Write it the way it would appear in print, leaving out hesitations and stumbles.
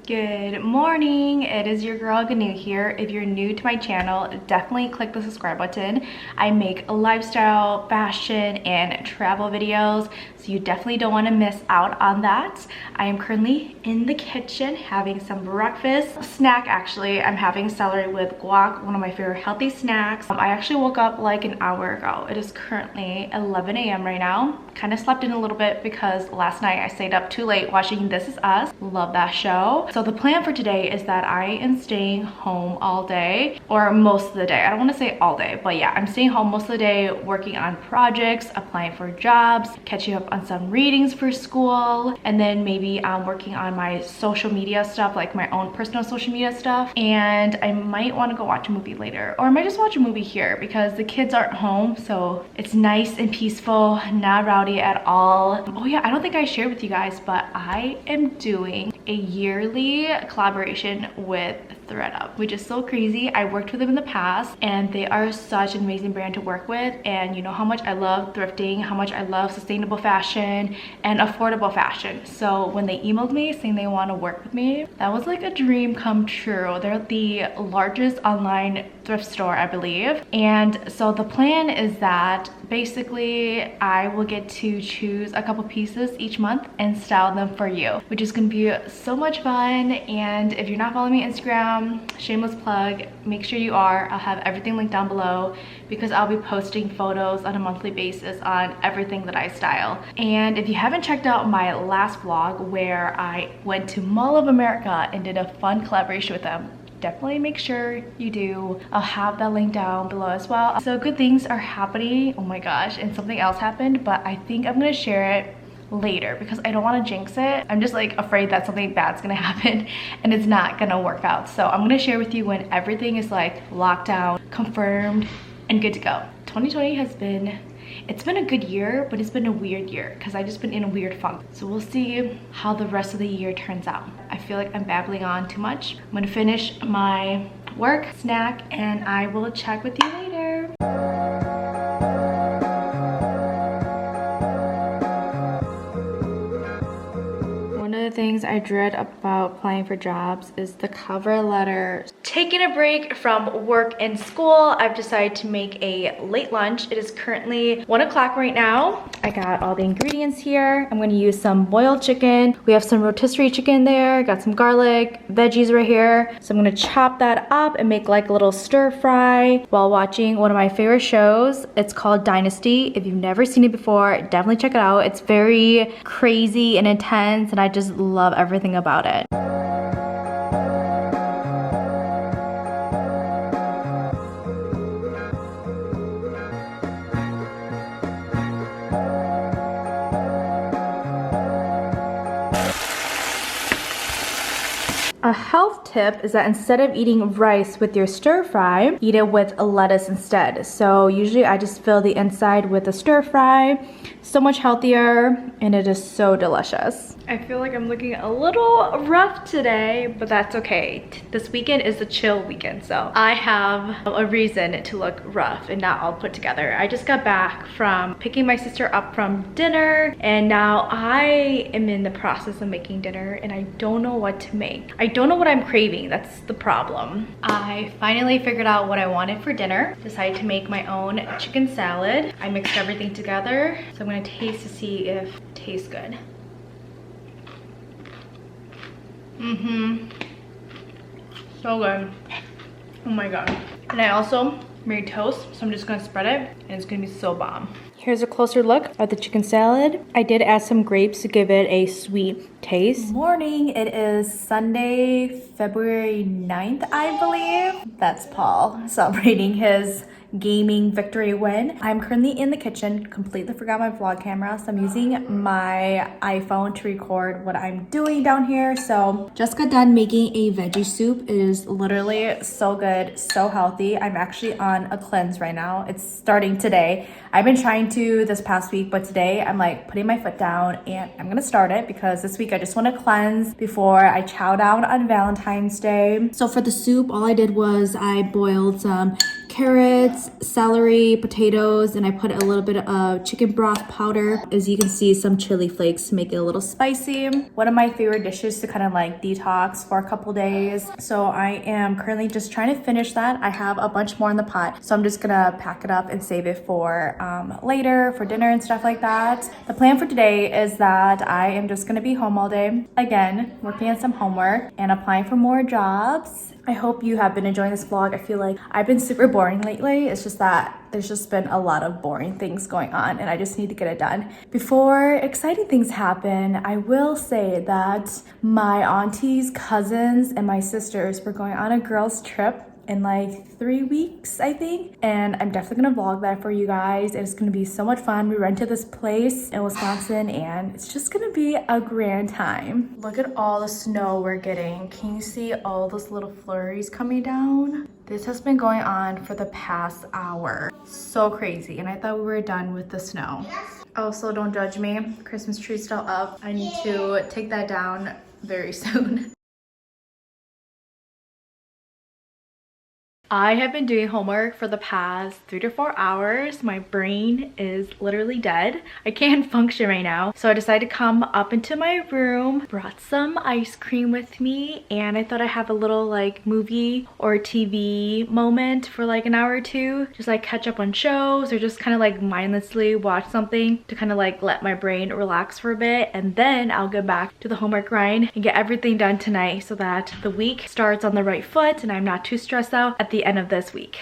Good morning, it is your girl Gaonou here. If you're new to my channel, definitely click the subscribe button. I make lifestyle, fashion, and travel videos, so you definitely don't want to miss out on that. I am currently in the kitchen having some breakfast. Snack actually, I'm having celery with guac, one of my favorite healthy snacks. I actually woke up like an hour ago. It is currently 11 a.m. right now. Kind of slept in a little bit because last night I stayed up too late watching This Is Us. Love that show. So the plan for today is that I am staying home all day, or most of the day. I don't want to say all day, but yeah, I'm staying home most of the day working on projects, applying for jobs, catching up on some readings for school, and then maybe working on my social media stuff, like my own personal social media stuff. And I might want to go watch a movie later, or I might just watch a movie here because the kids aren't home, so it's nice and peaceful, not rowdy at all. Oh yeah, I don't think I shared with you guys, but I am doing a yearly collaboration with ThredUp, which is so crazy. I worked with them in the past and they are such an amazing brand to work with, and you know how much I love thrifting, how much I love sustainable fashion and affordable fashion. So when they emailed me saying they want to work with me, that was like a dream come true. They're the largest online thrift store, I believe, and so the plan is that basically I will get to choose a couple pieces each month and style them for you, which is gonna be so much fun. And if you're not following me on Instagram, shameless plug, make sure you are. I'll have everything linked down below because I'll be posting photos on a monthly basis on everything that I style. And if you haven't checked out my last vlog where I went to Mall of America and did a fun collaboration with them, definitely make sure you do. I'll have that link down below as well. So good things are happening. Oh my gosh, and something else happened, but I think I'm gonna share it later because I don't want to jinx it. I'm just like afraid that something bad's gonna happen and it's not gonna work out. So I'm gonna share with you when everything is like locked down, confirmed, and good to go. 2020 has been, it's been a good year, but it's been a weird year because I just been in a weird funk. So we'll see how the rest of the year turns out. I feel like I'm babbling on too much. I'm gonna finish my work, snack, and I will check with you later. One of the things I dread about applying for jobs is the cover letter. Taking a break from work and school, I've decided to make a late lunch. It is currently 1 o'clock right now. I got all the ingredients here. I'm gonna use some boiled chicken. We have some rotisserie chicken there, got some garlic, veggies right here. So I'm gonna chop that up and make like a little stir fry while watching one of my favorite shows. It's called Dynasty. If you've never seen it before, definitely check it out. It's very crazy and intense, and I just love everything about it. A health tip is that instead of eating rice with your stir fry, eat it with a lettuce instead. So usually I just fill the inside with a stir fry. So much healthier, and it is so delicious. I feel like I'm looking a little rough today, but that's okay. This weekend is a chill weekend, so I have a reason to look rough and not all put together. I just got back from picking my sister up from dinner, and now I am in the process of making dinner, and I don't know what to make. I don't know what I'm craving, that's the problem. I finally figured out what I wanted for dinner. Decided to make my own chicken salad. I mixed everything together, so I'm gonna taste to see if it tastes good. So good. Oh my god. And I also made toast, so I'm just gonna spread it and it's gonna be so bomb. Here's a closer look at the chicken salad. I did add some grapes to give it a sweet taste. Morning, it is Sunday, February 9th, I believe. That's Paul celebrating his gaming victory win. I'm currently in the kitchen, completely forgot my vlog camera, so I'm using my iPhone to record what I'm doing down here. So just got done making a veggie soup. It is literally so good, so healthy. I'm actually on a cleanse right now. It's starting today. I've been trying to this past week, but today I'm like putting my foot down and I'm gonna start it because this week I just want to cleanse before I chow down on Valentine's Day. So for the soup, all I did was I boiled some carrots, celery, potatoes, and I put a little bit of chicken broth powder. As you can see, some chili flakes to make it a little spicy. One of my favorite dishes to kind of like detox for a couple days. So I am currently just trying to finish that. I have a bunch more in the pot, so I'm just gonna pack it up and save it for later for dinner and stuff like that. The plan for today is that I am just gonna be home all day, again working on some homework and applying for more jobs. I hope you have been enjoying this vlog. I feel like I've been super boring lately. It's just that there's just been a lot of boring things going on and I just need to get it done before exciting things happen. I will say that my aunties, cousins, and my sisters were going on a girls' trip in like 3 weeks, I think. And I'm definitely gonna vlog that for you guys. It's gonna be so much fun. We rented this place in Wisconsin and it's just gonna be a grand time. Look at all the snow we're getting. Can you see all those little flurries coming down? This has been going on for the past hour. So crazy. And I thought we were done with the snow. Also, don't judge me. Christmas tree's still up. I need to take that down very soon. I have been doing homework for the past 3 to 4 hours. My brain is literally dead. I can't function right now. So I decided to come up into my room, brought some ice cream with me, and I thought I'd have a little like movie or TV moment for like an hour or two. Just like catch up on shows or just kind of like mindlessly watch something to kind of like let my brain relax for a bit. And then I'll go back to the homework grind and get everything done tonight so that the week starts on the right foot and I'm not too stressed out at the end of this week.